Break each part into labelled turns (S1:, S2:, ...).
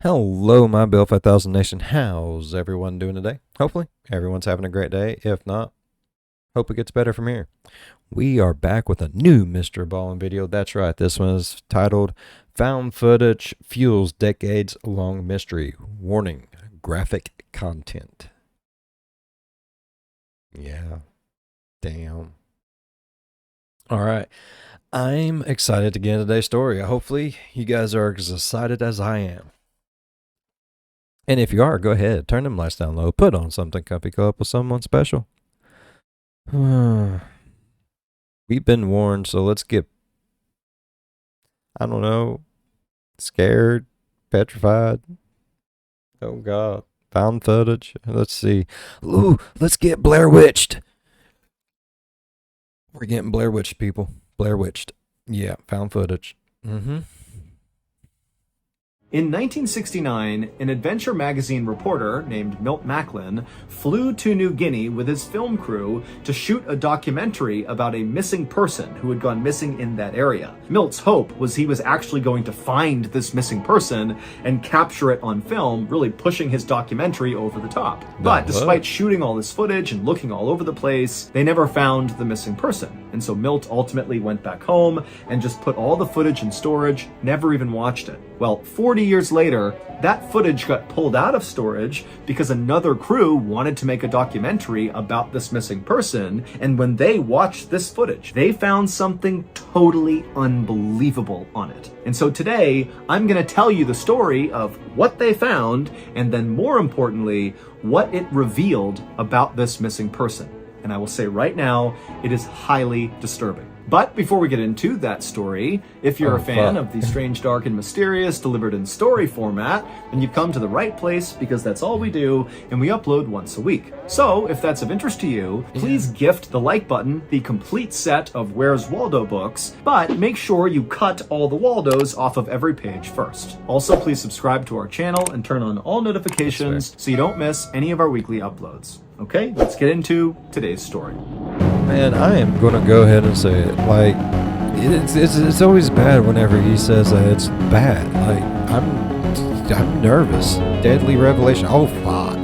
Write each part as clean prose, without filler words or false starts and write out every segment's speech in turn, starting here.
S1: Hello, my Bill 5000 Nation. How's everyone doing today? Hopefully, everyone's having a great day. If not, hope it gets better from here. We are back with a new MrBallen video. That's right. This one is titled Found Footage Fuels Decades Long Mystery. Warning, graphic content. Yeah. Damn. All right. I'm excited to get into today's story. Hopefully, you guys are as excited as I am. And if you are, go ahead, turn them lights down low, put on something comfy, go up with someone special. We've been warned, so let's get, I don't know, scared, petrified. Oh, God. Found footage. Let's see. Ooh, let's get Blair Witched. We're getting Blair Witched, people. Blair Witched. Yeah, found footage.
S2: In 1969, an adventure magazine reporter named Milt Macklin flew to New Guinea with his film crew to shoot a documentary about a missing person who had gone missing in that area. Milt's hope was he was actually going to find this missing person and capture it on film, really pushing his documentary over the top. But despite shooting all this footage and looking all over the place, they never found the missing person. And so Milt ultimately went back home and just put all the footage in storage, never even watched it. Well, 40 years later, that footage got pulled out of storage because another crew wanted to make a documentary about this missing person, and when they watched this footage, they found something totally unbelievable on it. And so today, I'm gonna tell you the story of what they found, and then more importantly, what it revealed about this missing person. And I will say right now, it is highly disturbing. But before we get into that story, if you're a fan of the strange, dark, and mysterious delivered in story format, then you've come to the right place because that's all we do, and we upload once a week. So if that's of interest to you, please gift the like button the complete set of Where's Waldo books, but make sure you cut all the Waldos off of every page first. Also, please subscribe to our channel and turn on all notifications so you don't miss any of our weekly uploads. Okay, let's get into today's story.
S1: Man, I am going to go ahead and say it. Like, it's always bad whenever he says that it's bad. Like, I'm nervous. Deadly revelation. Oh, fuck.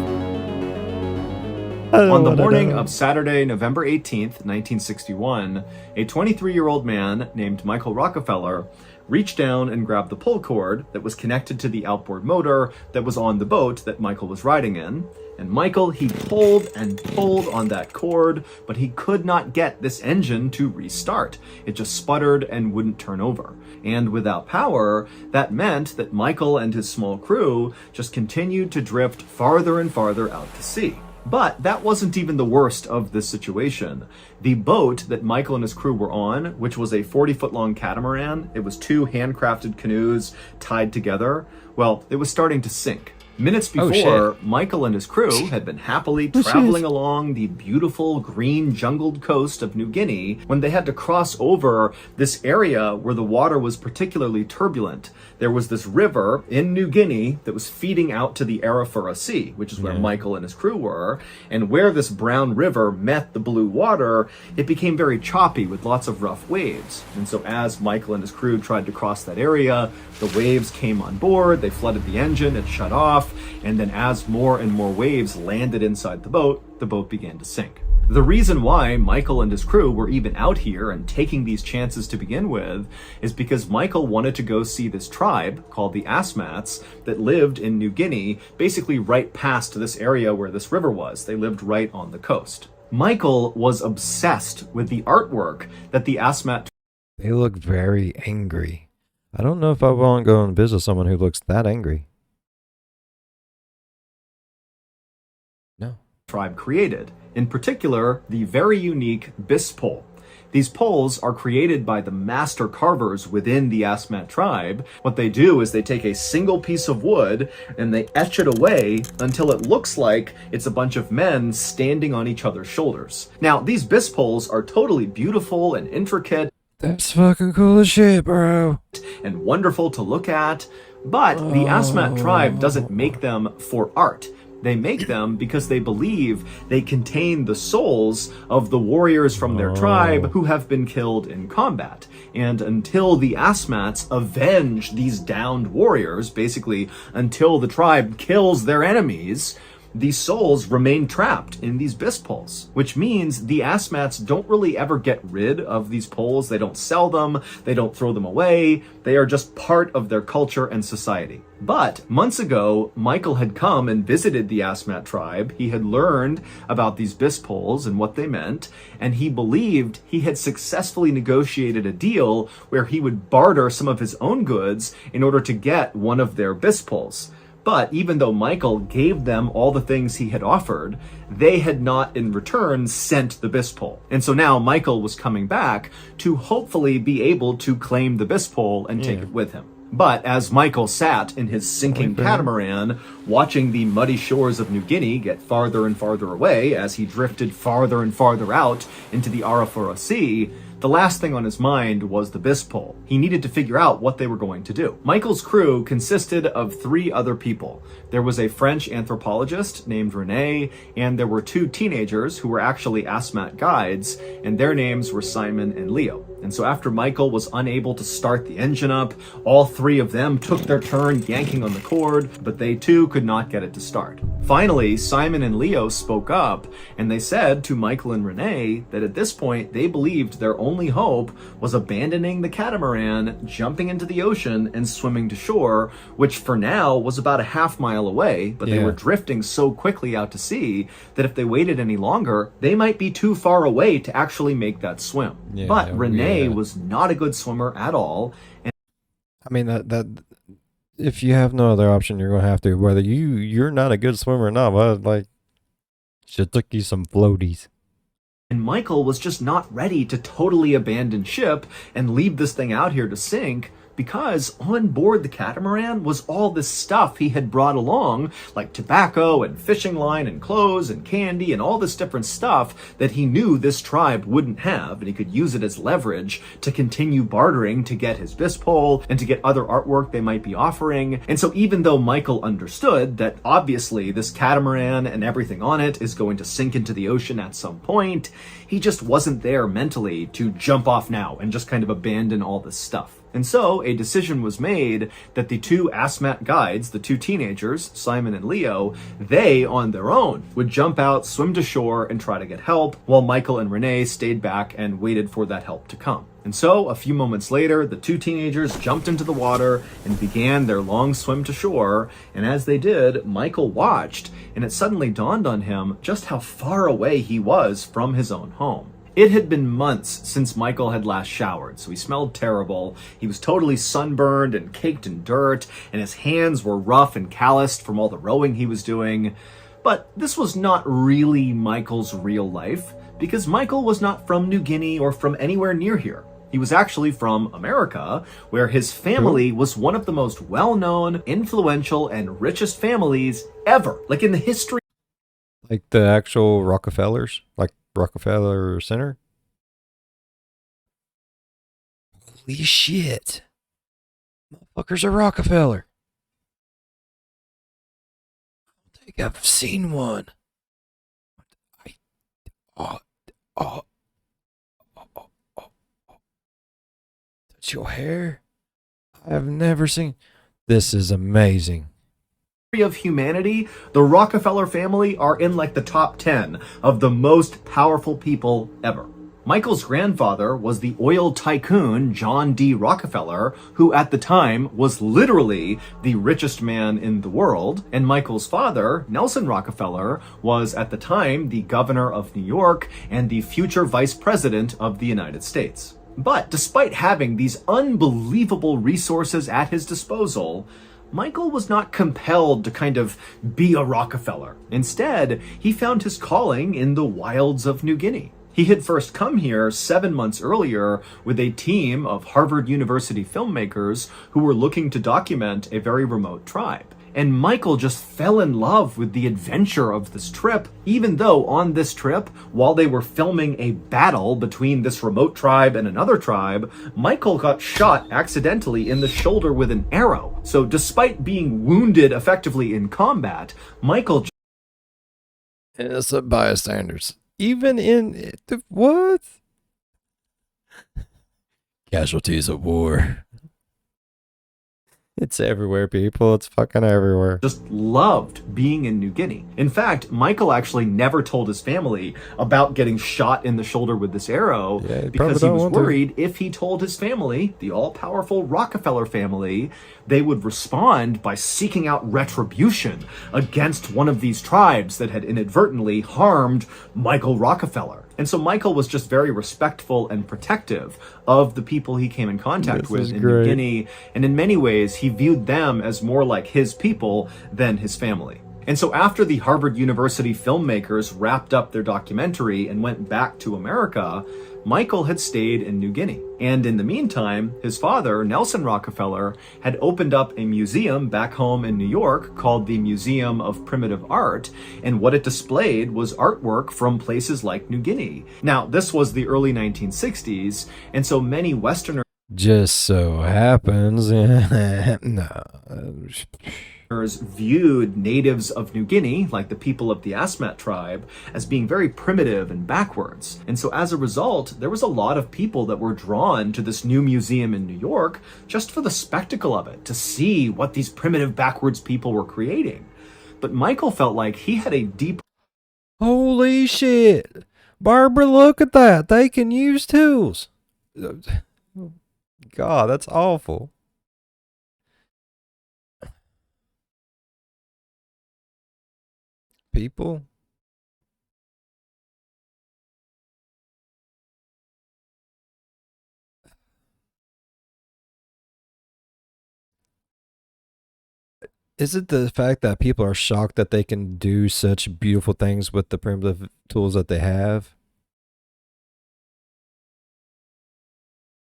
S2: On the morning of Saturday, November 18th, 1961, a 23-year-old man named Michael Rockefeller reached down and grabbed the pull cord that was connected to the outboard motor that was on the boat that Michael was riding in. And Michael, he pulled and pulled on that cord, but he could not get this engine to restart. It just sputtered and wouldn't turn over. And without power, that meant that Michael and his small crew just continued to drift farther and farther out to sea. But that wasn't even the worst of this situation. The boat that Michael and his crew were on, which was a 40-foot long catamaran, it was two handcrafted canoes tied together, well, it was starting to sink. Minutes before, Michael and his crew had been happily traveling along the beautiful green jungled coast of New Guinea when they had to cross over this area where the water was particularly turbulent. There was this river in New Guinea that was feeding out to the Arafura Sea, which is where Michael and his crew were. And where this brown river met the blue water, it became very choppy with lots of rough waves. And so as Michael and his crew tried to cross that area, the waves came on board, they flooded the engine, it shut off. And then as more and more waves landed inside the boat began to sink. The reason why Michael and his crew were even out here and taking these chances to begin with is because Michael wanted to go see this tribe called the Asmats that lived in New Guinea, basically right past this area where this river was. They lived right on the coast. Michael was obsessed with the artwork that the Asmat.
S1: They look very angry. I don't know if I want to go and visit someone who looks that angry.
S2: Tribe created, in particular the very unique bis pole. These poles are created by the master carvers within the Asmat tribe. What they do is they take a single piece of wood and they etch it away until it looks like it's a bunch of men standing on each other's shoulders. Now, these bis poles are totally beautiful and intricate.
S1: That's fucking cool as shit, bro.
S2: And wonderful to look at, but the Asmat tribe doesn't make them for art. They make them because they believe they contain the souls of the warriors from their tribe who have been killed in combat. And until the Asmats avenge these downed warriors, basically until the tribe kills their enemies, these souls remain trapped in these bis poles, which means the Asmats don't really ever get rid of these poles. They don't sell them. They don't throw them away. They are just part of their culture and society. But months ago, Michael had come and visited the Asmat tribe. He had learned about these bis poles and what they meant, and he believed he had successfully negotiated a deal where he would barter some of his own goods in order to get one of their bis poles. But even though Michael gave them all the things he had offered, they had not in return sent the bis pole. And so now Michael was coming back to hopefully be able to claim the bis pole and take it with him. But as Michael sat in his sinking catamaran, watching the muddy shores of New Guinea get farther and farther away as he drifted farther and farther out into the Arafura Sea, the last thing on his mind was the bis pole. He needed to figure out what they were going to do. Michael's crew consisted of 3 other people. There was a French anthropologist named Rene, and there were 2 teenagers who were actually Asmat guides, and their names were Simon and Leo. And so after Michael was unable to start the engine up, all 3 of them took their turn yanking on the cord, but they too could not get it to start. Finally, Simon and Leo spoke up, and they said to Michael and Rene that at this point they believed their only hope was abandoning the catamaran, jumping into the ocean, and swimming to shore, which for now was about a half mile away, but they were drifting so quickly out to sea that if they waited any longer, they might be too far away to actually make that swim. But Rene was not a good swimmer at all. And
S1: I mean, that if you have no other option, you're going to have to, whether you're not a good swimmer or not, but like, should took you some floaties.
S2: And Michael was just not ready to totally abandon ship and leave this thing out here to sink, because on board the catamaran was all this stuff he had brought along, like tobacco and fishing line and clothes and candy and all this different stuff that he knew this tribe wouldn't have, and he could use it as leverage to continue bartering to get his bis pole and to get other artwork they might be offering. And so even though Michael understood that obviously this catamaran and everything on it is going to sink into the ocean at some point, he just wasn't there mentally to jump off now and just kind of abandon all this stuff. And so a decision was made that the 2 Asmat guides, the 2 teenagers, Simon and Leo, they on their own would jump out, swim to shore, and try to get help, while Michael and Rene stayed back and waited for that help to come. And so a few moments later, the 2 teenagers jumped into the water and began their long swim to shore. And as they did, Michael watched, and it suddenly dawned on him just how far away he was from his own home. It had been months since Michael had last showered, so he smelled terrible. He was totally sunburned and caked in dirt, and his hands were rough and calloused from all the rowing he was doing. But this was not really Michael's real life, because Michael was not from New Guinea or from anywhere near here. He was actually from America, where his family was one of the most well-known, influential, and richest families ever, like in the history.
S1: Like the actual Rockefellers? Like Rockefeller Center? Holy shit. Motherfuckers are Rockefeller. I think I've seen one. Touch your hair? I have never seen. This is amazing.
S2: Of humanity, the Rockefeller family are in like the top 10 of the most powerful people ever. Michael's grandfather was the oil tycoon John D. Rockefeller, who at the time was literally the richest man in the world, and Michael's father, Nelson Rockefeller, was at the time the governor of New York and the future vice president of the United States. But despite having these unbelievable resources at his disposal, Michael was not compelled to kind of be a Rockefeller. Instead, he found his calling in the wilds of New Guinea. He had first come here 7 months earlier with a team of Harvard University filmmakers who were looking to document a very remote tribe. And Michael just fell in love with the adventure of this trip, even though on this trip, while they were filming a battle between this remote tribe and another tribe, Michael got shot accidentally in the shoulder with an arrow. So despite being wounded effectively in combat, Michael
S1: innocent bystanders. Even in what? Casualties of war. It's everywhere, people. It's fucking everywhere.
S2: Just loved being in New Guinea. In fact, Michael actually never told his family about getting shot in the shoulder with this arrow because he was worried if he told his family, the all-powerful Rockefeller family, they would respond by seeking out retribution against one of these tribes that had inadvertently harmed Michael Rockefeller. And so Michael was just very respectful and protective of the people he came in contact with in New Guinea. And in many ways, he viewed them as more like his people than his family. And so after the Harvard University filmmakers wrapped up their documentary and went back to America, Michael had stayed in New Guinea. And in the meantime, his father, Nelson Rockefeller, had opened up a museum back home in New York called the Museum of Primitive Art. And what it displayed was artwork from places like New Guinea. Now, this was the early 1960s, and so many Westerners
S1: just so happens, no.
S2: Viewed natives of New Guinea, like the people of the Asmat tribe, as being very primitive and backwards. And so as a result, there was a lot of people that were drawn to this new museum in New York just for the spectacle of it, to see what these primitive backwards people were creating. But Michael felt like he had a deep...
S1: Holy shit! Barbara, look at that! They can use tools! God, that's awful. People? Is it the fact that people are shocked that they can do such beautiful things with the primitive tools that they have?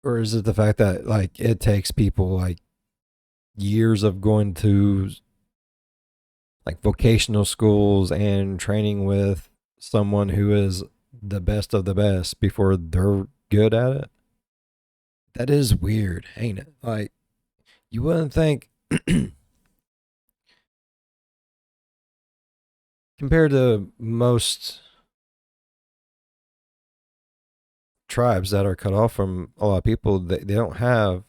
S1: Or is it the fact that like it takes people like years of going to like vocational schools and training with someone who is the best of the best before they're good at it? That is weird, ain't it? Like, you wouldn't think compared to most tribes that are cut off from a lot of people, they don't have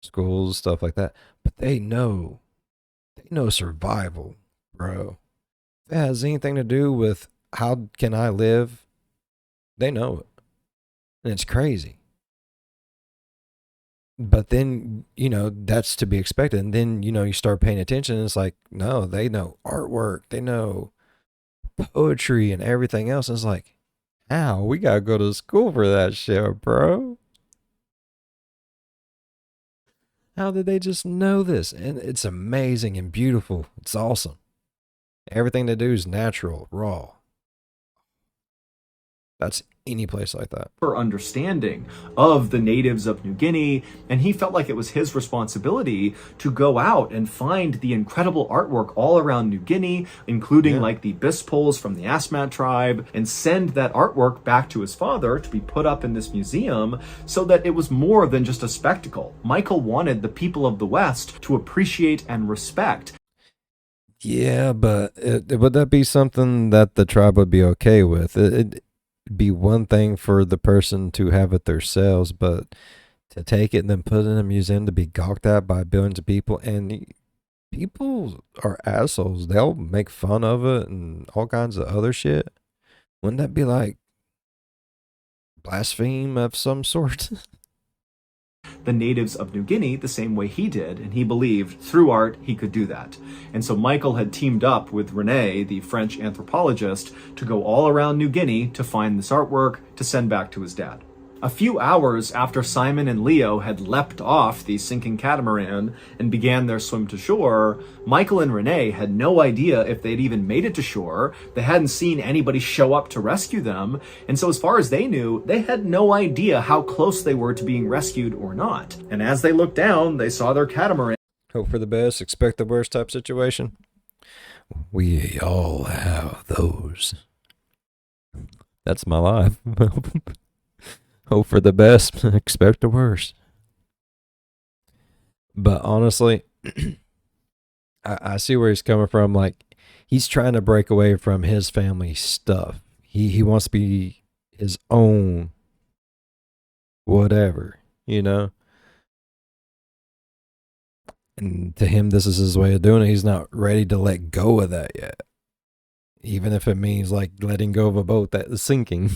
S1: schools, stuff like that, but they know survival, bro. If it has anything to do with how can I live, they know it. And it's crazy. But then, that's to be expected. And then, you start paying attention and it's like, no, they know artwork, they know poetry and everything else. And it's like, how? We gotta go to school for that shit, bro. How did they just know this? And it's amazing and beautiful. It's awesome. Everything they do is natural, raw. That's any place like that.
S2: Understanding of the natives of New Guinea, and he felt like it was his responsibility to go out and find the incredible artwork all around New Guinea, including like the Bispoles from the Asmat tribe, and send that artwork back to his father to be put up in this museum so that it was more than just a spectacle. Michael wanted the people of the West to appreciate and respect.
S1: Yeah, but would that be something that the tribe would be okay with? It'd be one thing for the person to have it themselves, but to take it and then put it in a museum to be gawked at by billions of people, and people are assholes. They'll make fun of it and all kinds of other shit. Wouldn't that be like blaspheme of some sort?
S2: The natives of New Guinea the same way he did, and he believed through art he could do that. And so Michael had teamed up with René, the French anthropologist, to go all around New Guinea to find this artwork to send back to his dad. A few hours after Simon and Leo had leapt off the sinking catamaran and began their swim to shore, Michael and René had no idea if they'd even made it to shore. They hadn't seen anybody show up to rescue them, and so as far as they knew, they had no idea how close they were to being rescued or not. And as they looked down, they saw their catamaran.
S1: Hope for the best, expect the worst type situation. We all have those. That's my life. Hope for the best, expect the worst. But honestly, I see where he's coming from. Like, he's trying to break away from his family stuff. He wants to be his own whatever, you know? And to him, this is his way of doing it. He's not ready to let go of that yet. Even if it means like letting go of a boat that is sinking.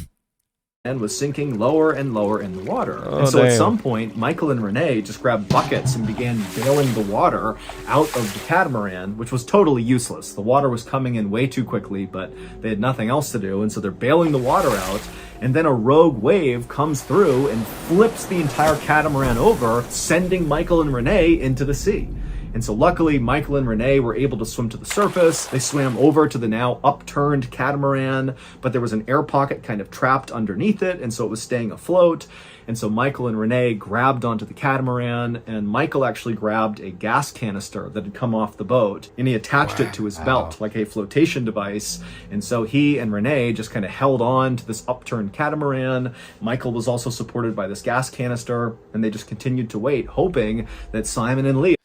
S2: And was sinking lower and lower in the water.
S1: Oh,
S2: and so
S1: damn.
S2: at some point, Michael and Renee just grabbed buckets and began bailing the water out of the catamaran, which was totally useless. The water was coming in way too quickly, but they had nothing else to do, and so they're bailing the water out, and then a rogue wave comes through and flips the entire catamaran over, sending Michael and Renee into the sea. And so luckily, Michael and Renee were able to swim to the surface. They swam over to the now upturned catamaran, but there was an air pocket kind of trapped underneath it, and so it was staying afloat. And so Michael and Renee grabbed onto the catamaran, and Michael actually grabbed a gas canister that had come off the boat, and he attached it to his belt like a flotation device. And so he and Renee just kind of held on to this upturned catamaran. Michael was also supported by this gas canister, and they just continued to wait, hoping that Simon and Leo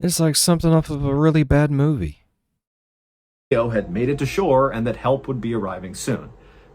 S1: It's like something off of a really bad movie.
S2: had made it to shore and that help would be arriving soon.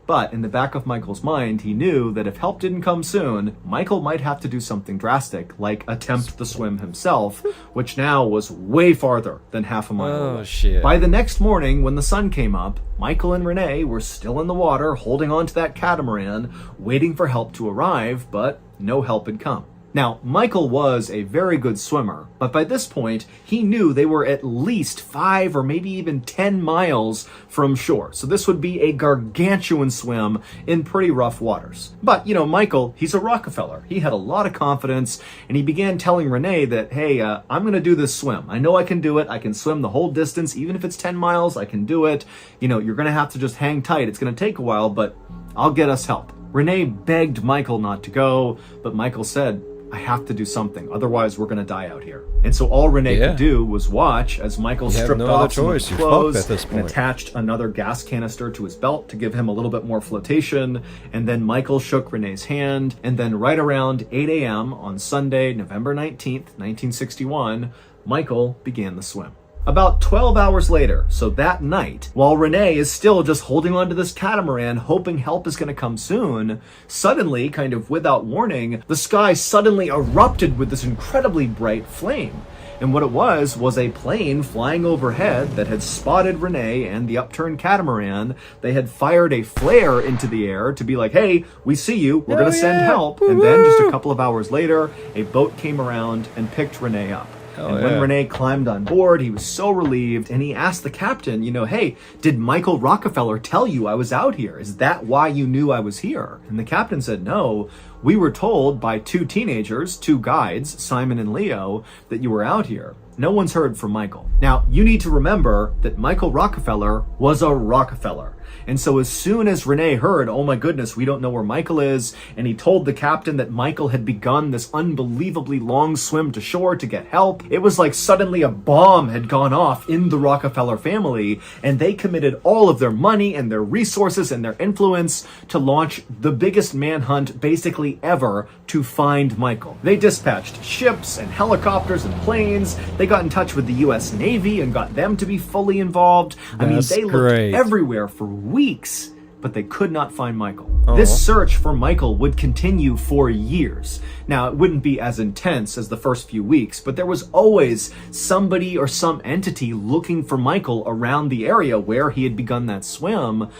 S2: But in the back of Michael's mind, he knew that if help didn't come soon, Michael might have to do something drastic, like attempt the swim himself, which now was way farther than half a mile away.
S1: Shit.
S2: By the next morning, when the sun came up, Michael and Renee were still in the water, holding on to that catamaran, waiting for help to arrive, but no help had come. Now, Michael was a very good swimmer, but by this point, he knew they were at least 5 or maybe even 10 miles from shore. So this would be a gargantuan swim in pretty rough waters. But, you know, Michael, he's a Rockefeller. He had a lot of confidence, and he began telling Renee that, hey, I'm going to do this swim. I know I can do it. I can swim the whole distance. Even if it's 10 miles, I can do it. You know, you're going to have to just hang tight. It's going to take a while, but I'll get us help. Renee begged Michael not to go, but Michael said, I have to do something, otherwise we're going to die out here. And so all Renee could do was watch as Michael stripped off some of his clothes and attached another gas canister to his belt to give him a little bit more flotation. And then Michael shook Renee's hand, and then right around 8 a.m. on Sunday, November 19th, 1961, Michael began the swim. About 12 hours later, so that night, while Renee is still just holding onto this catamaran, hoping help is going to come soon, suddenly, kind of without warning, the sky suddenly erupted with this incredibly bright flame. And what it was a plane flying overhead that had spotted Renee and the upturned catamaran. They had fired a flare into the air to be like, hey, we see you, we're going to send help. And then just a couple of hours later, a boat came around and picked Renee up. And when Renee climbed on board, he was so relieved, and he asked the captain, you know, hey, did Michael Rockefeller tell you I was out here? Is that why you knew I was here? And the captain said, no, we were told by 2 teenagers, 2 guides, Simon and Leo, that you were out here. No one's heard from Michael. Now, you need to remember that Michael Rockefeller was a Rockefeller. And so as soon as Renee heard, oh my goodness, we don't know where Michael is, and he told the captain that Michael had begun this unbelievably long swim to shore to get help, it was like suddenly a bomb had gone off in the Rockefeller family, and they committed all of their money and their resources and their influence to launch the biggest manhunt basically ever to find Michael. They dispatched ships and helicopters and planes. They got in touch with the U.S. Navy and got them to be fully involved. I mean, they looked everywhere for weeks, but they could not find Michael. This search for Michael would continue for years. Now, it wouldn't be as intense as the first few weeks, but there was always somebody or some entity looking for Michael around the area where he had begun that swim.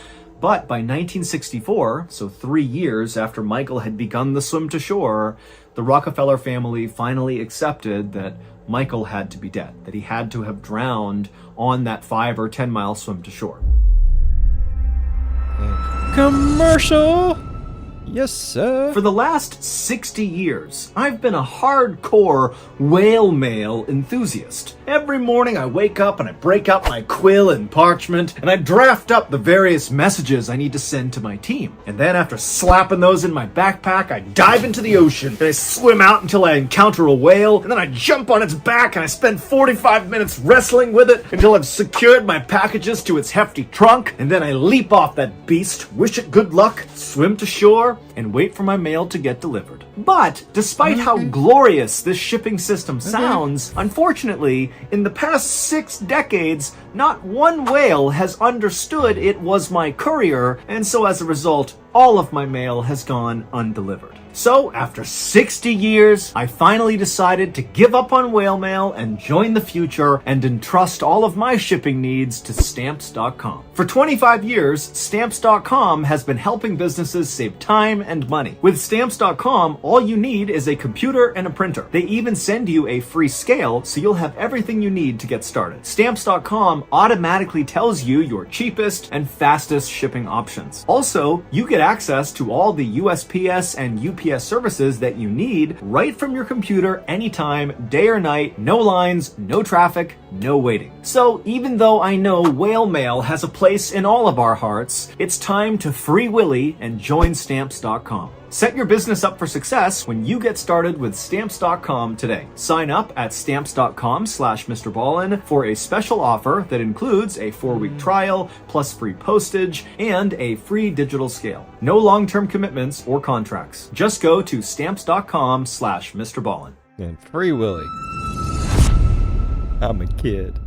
S2: But by 1964, so 3 years after Michael had begun the swim to shore, the Rockefeller family finally accepted that Michael had to be dead, that he had to have drowned on that 5 or 10 mile swim to shore.
S1: Commercial! Yes, sir.
S2: For the last 60 years, I've been a hardcore whale mail enthusiast. Every morning I wake up and I break out my quill and parchment and I draft up the various messages I need to send to my team. And then after slapping those in my backpack, I dive into the ocean and I swim out until I encounter a whale, and then I jump on its back and I spend 45 minutes wrestling with it until I've secured my packages to its hefty trunk, and then I leap off that beast, wish it good luck, swim to shore, and wait for my mail to get delivered. But despite how
S1: Okay.
S2: glorious this shipping system
S1: Okay.
S2: sounds, unfortunately, in the past 6 decades, not one whale has understood it was my courier, and so as a result, all of my mail has gone undelivered. So, after 60 years, I finally decided to give up on whale mail and join the future and entrust all of my shipping needs to Stamps.com. For 25 years, Stamps.com has been helping businesses save time and money. With Stamps.com, all you need is a computer and a printer. They even send you a free scale, so you'll have everything you need to get started. Stamps.com automatically tells you your cheapest and fastest shipping options. Also, you get access to all the USPS and UPS services that you need right from your computer anytime, day or night, no lines, no traffic, no waiting. So even though I know whale mail has a place in all of our hearts, it's time to free Willy and join Stamps.com. Set your business up for success when you get started with Stamps.com today. Sign up at Stamps.com/MrBallen for a special offer that includes a 4-week trial, plus free postage, and a free digital scale. No long-term commitments or contracts. Just go to Stamps.com/MrBallen.
S1: And Free Willy. I'm a kid.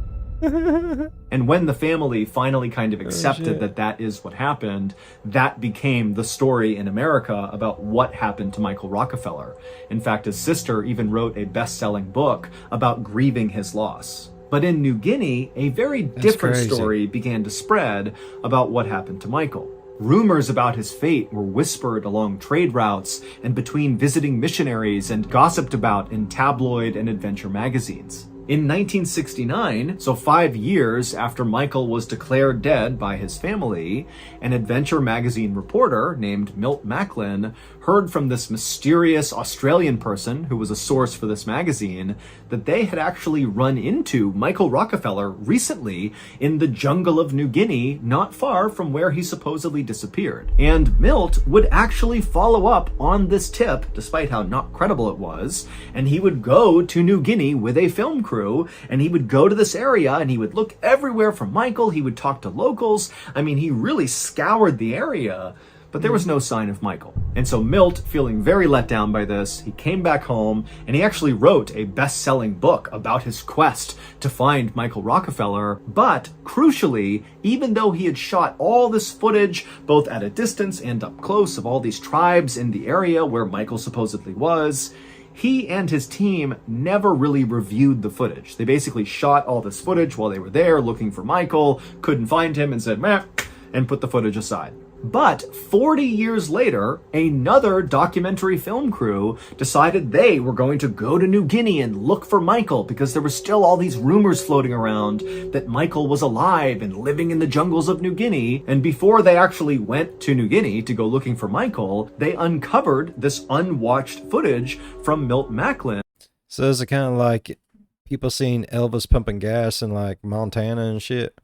S2: And when the family finally kind of accepted
S1: shit.
S2: that is what happened, that became the story in America about what happened to Michael Rockefeller. In fact, his sister even wrote a best-selling book about grieving his loss. But in New Guinea, a very different
S1: crazy.
S2: story began to spread about what happened to Michael. Rumors about his fate were whispered along trade routes and between visiting missionaries and gossiped about in tabloid and adventure magazines. In 1969, so 5 years after Michael was declared dead by his family, an adventure magazine reporter named Milt Macklin heard from this mysterious Australian person who was a source for this magazine that they had actually run into Michael Rockefeller recently in the jungle of New Guinea, not far from where he supposedly disappeared. And Milt would actually follow up on this tip, despite how not credible it was, and he would go to New Guinea with a film crew, and he would go to this area and he would look everywhere for Michael. He would talk to locals. I mean, he really scoured the area, but there was no sign of Michael. And so Milt, feeling very let down by this, he came back home and he actually wrote a best-selling book about his quest to find Michael Rockefeller. But crucially, even though he had shot all this footage, both at a distance and up close, of all these tribes in the area where Michael supposedly was, he and his team never really reviewed the footage. They basically shot all this footage while they were there looking for Michael, couldn't find him, and said, meh, and put the footage aside. But 40 years later, another documentary film crew decided they were going to go to New Guinea and look for Michael, because there were still all these rumors floating around that Michael was alive and living in the jungles of New Guinea. And before they actually went to New Guinea to go looking for Michael, they uncovered this unwatched footage from Milt Macklin.
S1: So is it kind of like people seeing Elvis pumping gas in like Montana and shit?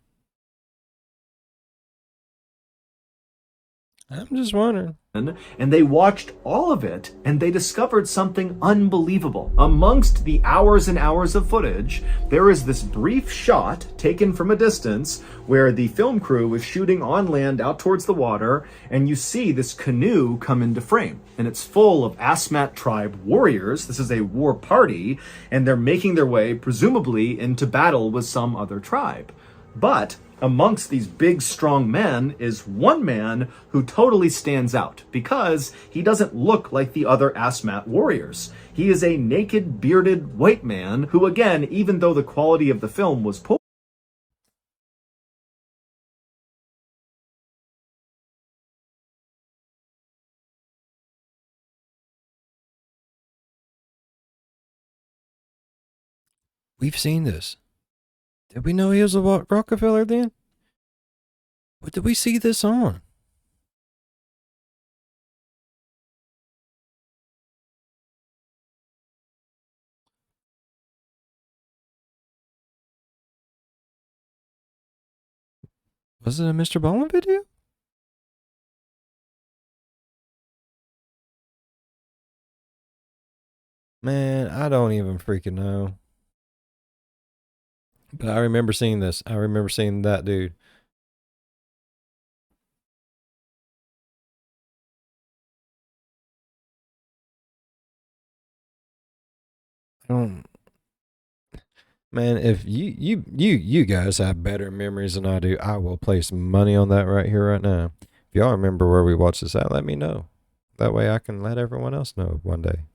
S1: I'm just wondering.
S2: And they watched all of it, and they discovered something unbelievable. Amongst the hours and hours of footage, there is this brief shot taken from a distance where the film crew was shooting on land out towards the water, and you see this canoe come into frame. And it's full of Asmat tribe warriors. This is a war party, and they're making their way, presumably, into battle with some other tribe. But amongst these big, strong men is one man who totally stands out because he doesn't look like the other Asmat warriors. He is a naked, bearded white man who, again, even though the quality of the film was poor,
S1: We've seen this. Did we know he was a Rockefeller then? What did we see this on? Was it a MrBallen video? Man, I don't even freaking know. But I remember seeing this. I remember seeing that dude. Um, Man, if you guys have better memories than I do, I will place money on that right here, right now. If y'all remember where we watched this at, let me know. That way I can let everyone else know one day.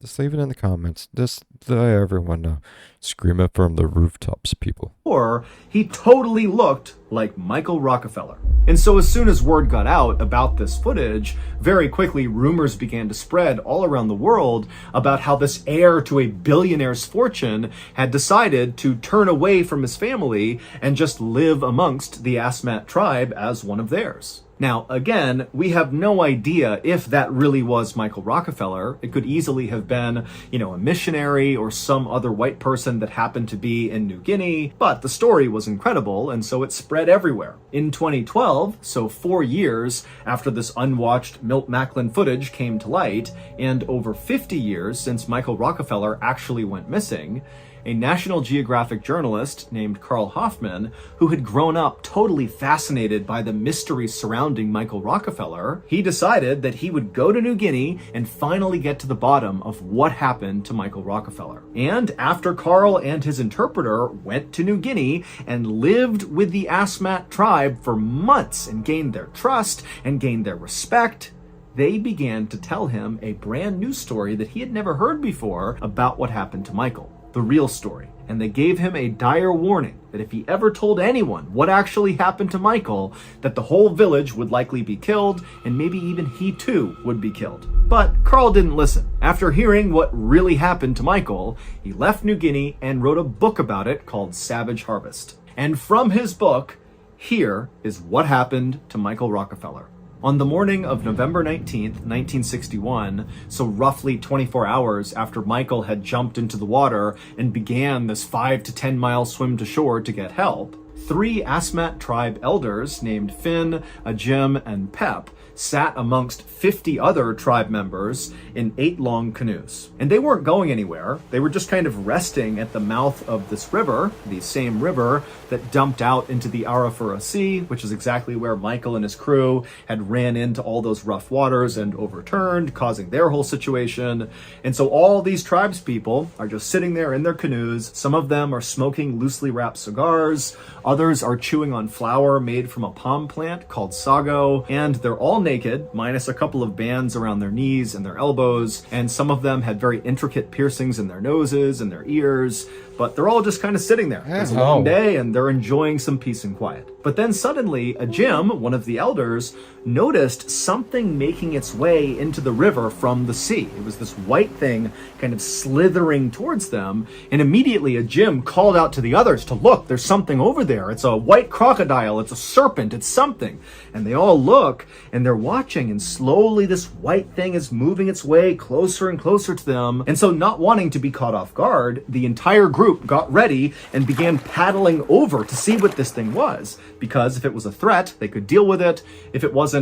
S1: Just leave it in the comments. Just let everyone know. Scream it from the rooftops, people.
S2: Or he totally looked like Michael Rockefeller. And so as soon as word got out about this footage, very quickly rumors began to spread all around the world about how this heir to a billionaire's fortune had decided to turn away from his family and just live amongst the Asmat tribe as one of theirs. Now, again, we have no idea if that really was Michael Rockefeller. It could easily have been, a missionary or some other white person that happened to be in New Guinea, but the story was incredible, and so it spread everywhere. In 2012, so 4 years after this unwatched Milt Macklin footage came to light, and over 50 years since Michael Rockefeller actually went missing, a National Geographic journalist named Carl Hoffman, who had grown up totally fascinated by the mystery surrounding Michael Rockefeller, he decided that he would go to New Guinea and finally get to the bottom of what happened to Michael Rockefeller. And after Carl and his interpreter went to New Guinea and lived with the Asmat tribe for months and gained their trust and gained their respect, they began to tell him a brand new story that he had never heard before about what happened to Michael. The real story. And they gave him a dire warning that if he ever told anyone what actually happened to Michael, that the whole village would likely be killed, and maybe even he too would be killed. But Carl didn't listen. After hearing what really happened to Michael, he left New Guinea and wrote a book about it called Savage Harvest. And from his book, here is what happened to Michael Rockefeller. On the morning of November 19th, 1961, so roughly 24 hours after Michael had jumped into the water and began this 5 to 10 mile swim to shore to get help, 3 Asmat tribe elders named Finn, Ajim, and Pep sat amongst 50 other tribe members in 8 long canoes. And they weren't going anywhere. They were just kind of resting at the mouth of this river, the same river that dumped out into the Arafura Sea, which is exactly where Michael and his crew had ran into all those rough waters and overturned, causing their whole situation. And so all these tribes people are just sitting there in their canoes. Some of them are smoking loosely wrapped cigars. Others are chewing on flour made from a palm plant called sago. And they're all naked, minus a couple of bands around their knees and their elbows, and some of them had very intricate piercings in their noses and their ears, but they're all just kind of sitting there. It's a long day, and they're enjoying some peace and quiet. But then suddenly, Ajim, one of the elders, noticed something making its way into the river from the sea. It was this white thing kind of slithering towards them, and immediately Ajim called out to the others to look, there's something over there. It's a white crocodile, it's a serpent, it's something. And they all look, and they're watching, and slowly this white thing is moving its way closer and closer to them. And so, not wanting to be caught off guard, the entire group got ready and began paddling over to see what this thing was, because if it was a threat, they could deal with it. If it wasn't,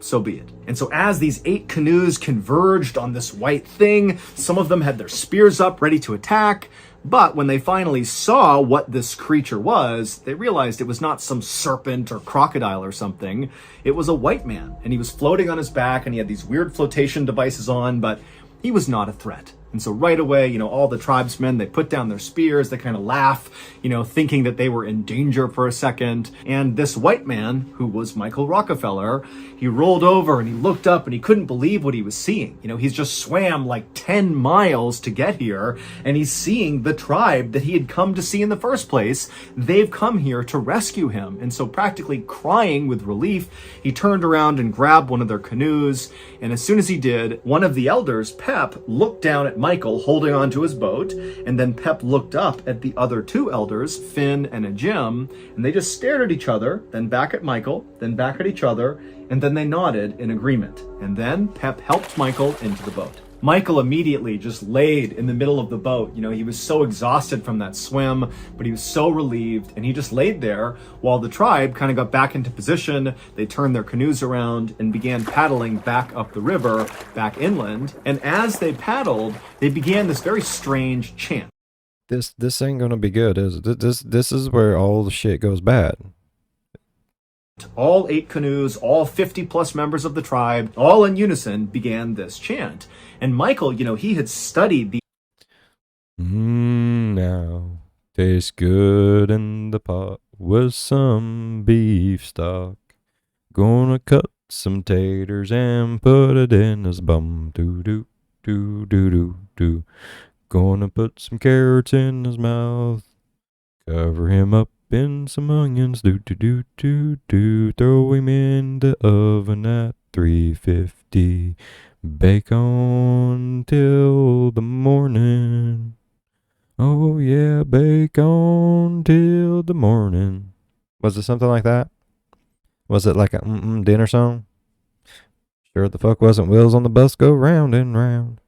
S2: so be it. And so as these 8 canoes converged on this white thing, some of them had their spears up ready to attack. But when they finally saw what this creature was, they realized it was not some serpent or crocodile or something. It was a white man, and he was floating on his back, and he had these weird flotation devices on, but he was not a threat. And so right away, all the tribesmen, they put down their spears, they kind of laugh, thinking that they were in danger for a second. And this white man, who was Michael Rockefeller, he rolled over and he looked up and he couldn't believe what he was seeing. He's just swam like 10 miles to get here, and he's seeing the tribe that he had come to see in the first place. They've come here to rescue him. And so practically crying with relief, he turned around and grabbed one of their canoes. And as soon as he did, one of the elders, Pep, looked down at Michael holding onto his boat, and then Pep looked up at the other 2 elders, Finn and Ajim, and they just stared at each other, then back at Michael, then back at each other, and then they nodded in agreement. And then Pep helped Michael into the boat. Michael immediately just laid in the middle of the boat. He was so exhausted from that swim, but he was so relieved, and he just laid there while the tribe kind of got back into position. They turned their canoes around and began paddling back up the river, back inland. And as they paddled, they began this very strange chant.
S1: This ain't gonna be good, is it? This is where all the shit goes bad.
S2: All 8 canoes, all 50 plus members of the tribe, all in unison began this chant. And Michael, he had studied the
S1: Now tastes good in the pot with some beef stock. Gonna cut some taters and put it in his bum. Do do do do do do. Gonna put some carrots in his mouth. Cover him up in some onions. Do do do do do. Throw him in the oven at 350. Bake on till the morning. Oh yeah, bake on till the morning. Was it something like that? Was it like a dinner song? Sure the fuck wasn't. Wheels on the bus go round and round.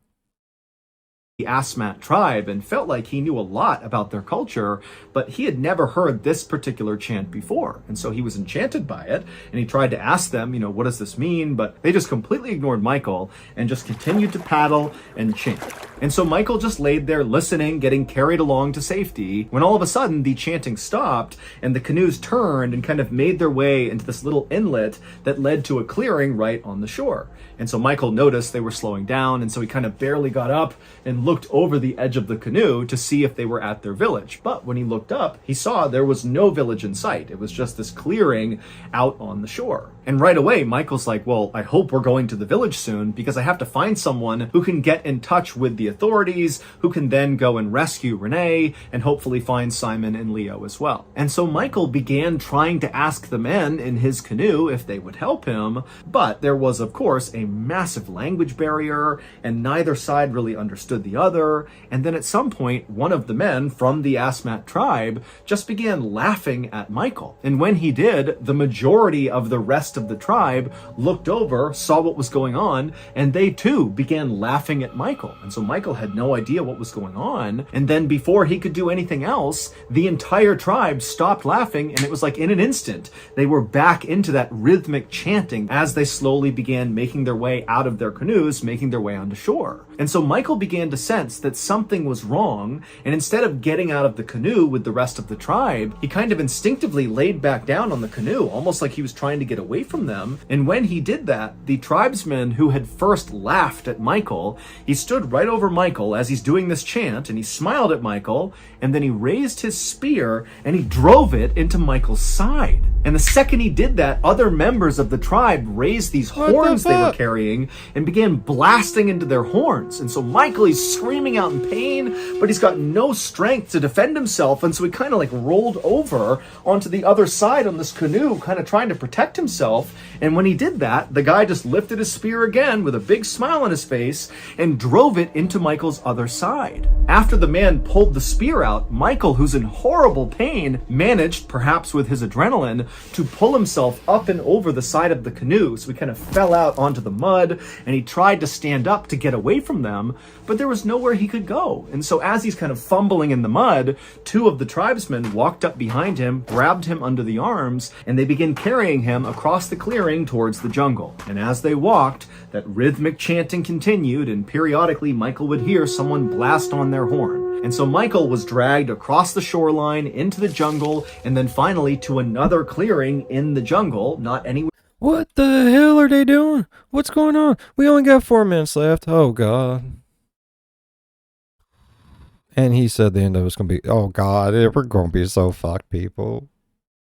S2: The Asmat tribe and felt like he knew a lot about their culture, but he had never heard this particular chant before. And so he was enchanted by it, and he tried to ask them, what does this mean? But they just completely ignored Michael and just continued to paddle and chant. And so Michael just laid there listening, getting carried along to safety, when all of a sudden the chanting stopped and the canoes turned and kind of made their way into this little inlet that led to a clearing right on the shore. And so Michael noticed they were slowing down, and so he kind of barely got up and looked over the edge of the canoe to see if they were at their village. But when he looked up, he saw there was no village in sight. It was just this clearing out on the shore. And right away, Michael's like, well, I hope we're going to the village soon, because I have to find someone who can get in touch with the authorities, who can then go and rescue Renee and hopefully find Simon and Leo as well. And so Michael began trying to ask the men in his canoe if they would help him, but there was, of course, a massive language barrier, and neither side really understood the other. And then at some point, one of the men from the Asmat tribe just began laughing at Michael. And when he did, the majority of the rest of the tribe looked over, saw what was going on, and they too began laughing at Michael. And so Michael had no idea what was going on. And then before he could do anything else, the entire tribe stopped laughing, and it was like in an instant, they were back into that rhythmic chanting as they slowly began making their way out of their canoes, making their way onto shore. And so Michael began to sense that something was wrong, and instead of getting out of the canoe with the rest of the tribe, he kind of instinctively laid back down on the canoe, almost like he was trying to get away from them. And when he did that, the tribesman who had first laughed at Michael, he stood right over Michael as he's doing this chant, and he smiled at Michael, and then he raised his spear and he drove it into Michael's side. And the second he did that, other members of the tribe raised these horns they were carrying and began blasting into their horns. And so Michael, he's screaming out in pain, but he's got no strength to defend himself. And so he kind of like rolled over onto the other side on this canoe, kind of trying to protect himself. And when he did that, the guy just lifted his spear again with a big smile on his face and drove it into Michael's other side. After the man pulled the spear out, Michael, who's in horrible pain, managed, perhaps with his adrenaline, to pull himself up and over the side of the canoe. So he kind of fell out onto the mud, and he tried to stand up to get away from them, but there was nowhere he could go. And so as he's kind of fumbling in the mud, two of the tribesmen walked up behind him, grabbed him under the arms, and they began carrying him across the clearing towards the jungle. And as they walked, that rhythmic chanting continued, and periodically Michael would hear someone blast on their horn. And so Michael was dragged across the shoreline into the jungle, and then finally to another clearing in the jungle, not anywhere.
S1: What the hell are they doing? What's going on? We only got 4 minutes left. Oh, God. And he said the end of it was going to be, oh, God, we're going to be so fucked, people.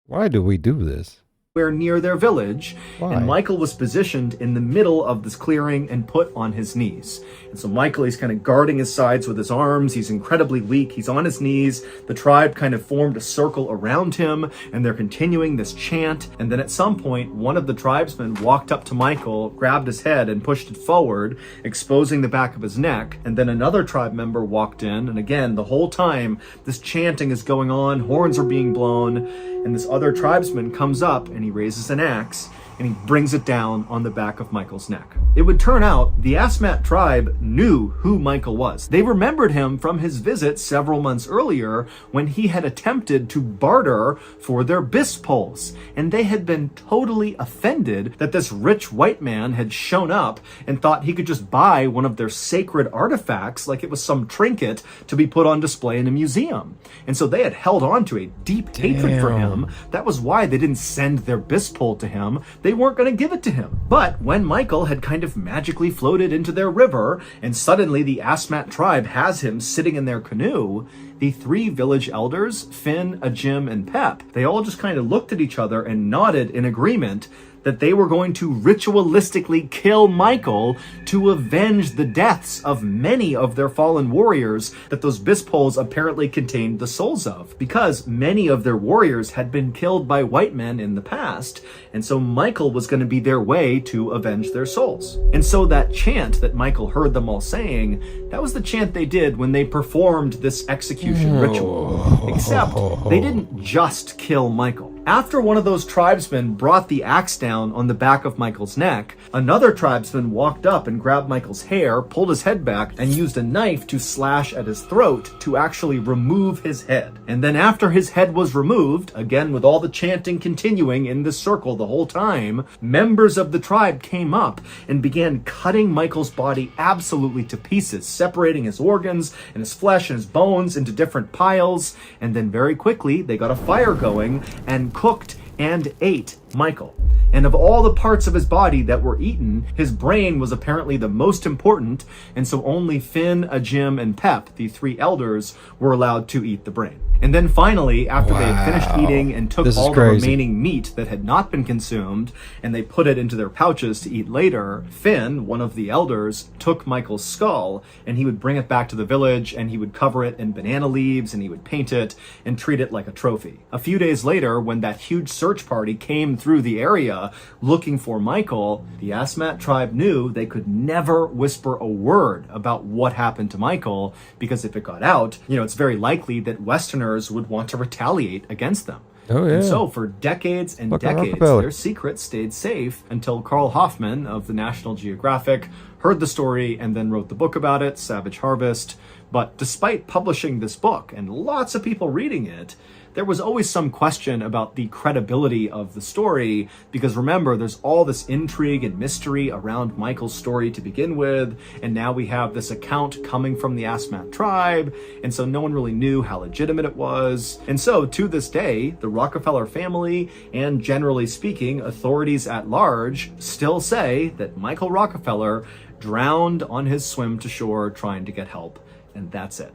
S1: Why do we do this?
S2: Near their village.
S1: Why?
S2: And Michael was positioned in the middle of this clearing and put on his knees. And so Michael, he's kind of guarding his sides with his arms. He's incredibly weak. He's on his knees. The tribe kind of formed a circle around him, and they're continuing this chant. And then at some point, one of the tribesmen walked up to Michael, grabbed his head and pushed it forward, exposing the back of his neck. And then another tribe member walked in, and again, the whole time, this chanting is going on, horns are being blown, and this other tribesman comes up and he raises an axe and he brings it down on the back of Michael's neck. It would turn out the Asmat tribe knew who Michael was. They remembered him from his visit several months earlier when he had attempted to barter for their bis poles. And they had been totally offended that this rich white man had shown up and thought he could just buy one of their sacred artifacts like it was some trinket to be put on display in a museum. And so they had held on to a deep hatred for him. That was why they didn't send their bis pole to him. they weren't going to give it to him. But when Michael had kind of magically floated into their river, and suddenly the Asmat tribe has him sitting in their canoe, the three village elders, Finn, Ajim, and Pep, they all just kind of looked at each other and nodded in agreement that they were going to ritualistically kill Michael to avenge the deaths of many of their fallen warriors that those bispoles apparently contained the souls of, because many of their warriors had been killed by white men in the past, and so Michael was going to be their way to avenge their souls. And so that chant that Michael heard them all saying, that was the chant they did when they performed this execution ritual. Except they didn't just kill Michael. After one of those tribesmen brought the axe down on the back of Michael's neck, another tribesman walked up and grabbed Michael's hair, pulled his head back, and used a knife to slash at his throat to actually remove his head. And then after his head was removed, again with all the chanting continuing in this circle the whole time, members of the tribe came up and began cutting Michael's body absolutely to pieces, separating his organs and his flesh and his bones into different piles, and then very quickly they got a fire going and cooked and ate Michael. And of all the parts of his body that were eaten, his brain was apparently the most important, and so only Finn, Ajim, and Pep, the three elders, were allowed to eat the brain. And then finally, after they had finished eating and took all the remaining meat that had not been consumed, and they put it into their pouches to eat later, Finn, one of the elders, took Michael's skull, and he would bring it back to the village, and he would cover it in banana leaves, and he would paint it, and treat it like a trophy. A few days later, when that huge search party came through the area looking for Michael, the Asmat tribe knew they could never whisper a word about what happened to Michael, because if it got out, it's very likely that Westerners would want to retaliate against them.
S1: Oh, yeah.
S2: And so for decades and decades, their secret stayed safe until Carl Hoffman of the National Geographic heard the story and then wrote the book about it, Savage Harvest. But despite publishing this book and lots of people reading it, there was always some question about the credibility of the story, because remember, there's all this intrigue and mystery around Michael's story to begin with, and now we have this account coming from the Asmat tribe, and so no one really knew how legitimate it was. And so, to this day, the Rockefeller family, and generally speaking, authorities at large, still say that Michael Rockefeller drowned on his swim to shore trying to get help, and that's it.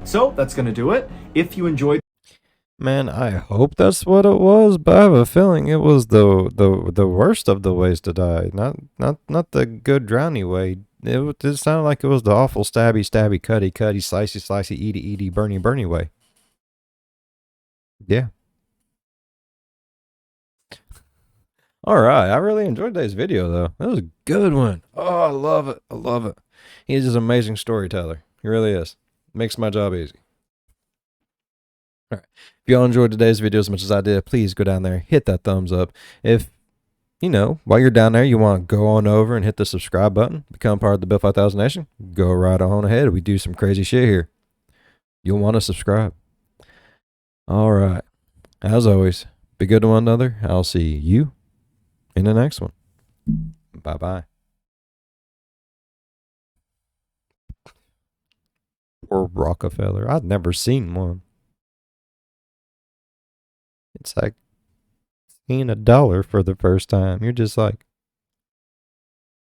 S2: So that's going to do it. If you enjoyed,
S1: man, I hope that's what it was, but I have a feeling it was the worst of the ways to die. Not the good drowny way. It sounded like it was the awful stabby cutty slicey eaty burny way. Yeah. All right, I really enjoyed today's video though. That was a good one. Oh, I love it. He's just an amazing storyteller. He really is. Makes my job easy. All right. If y'all enjoyed today's video as much as I did, please go down there, hit that thumbs up. If, while you're down there, you want to go on over and hit the subscribe button, become part of the Bill 5000 Nation, go right on ahead. We do some crazy shit here. You'll want to subscribe. All right. As always, be good to one another. I'll see you in the next one. Bye-bye. Or Rockefeller. I've never seen one. It's like seeing $1 for the first time. You're just like,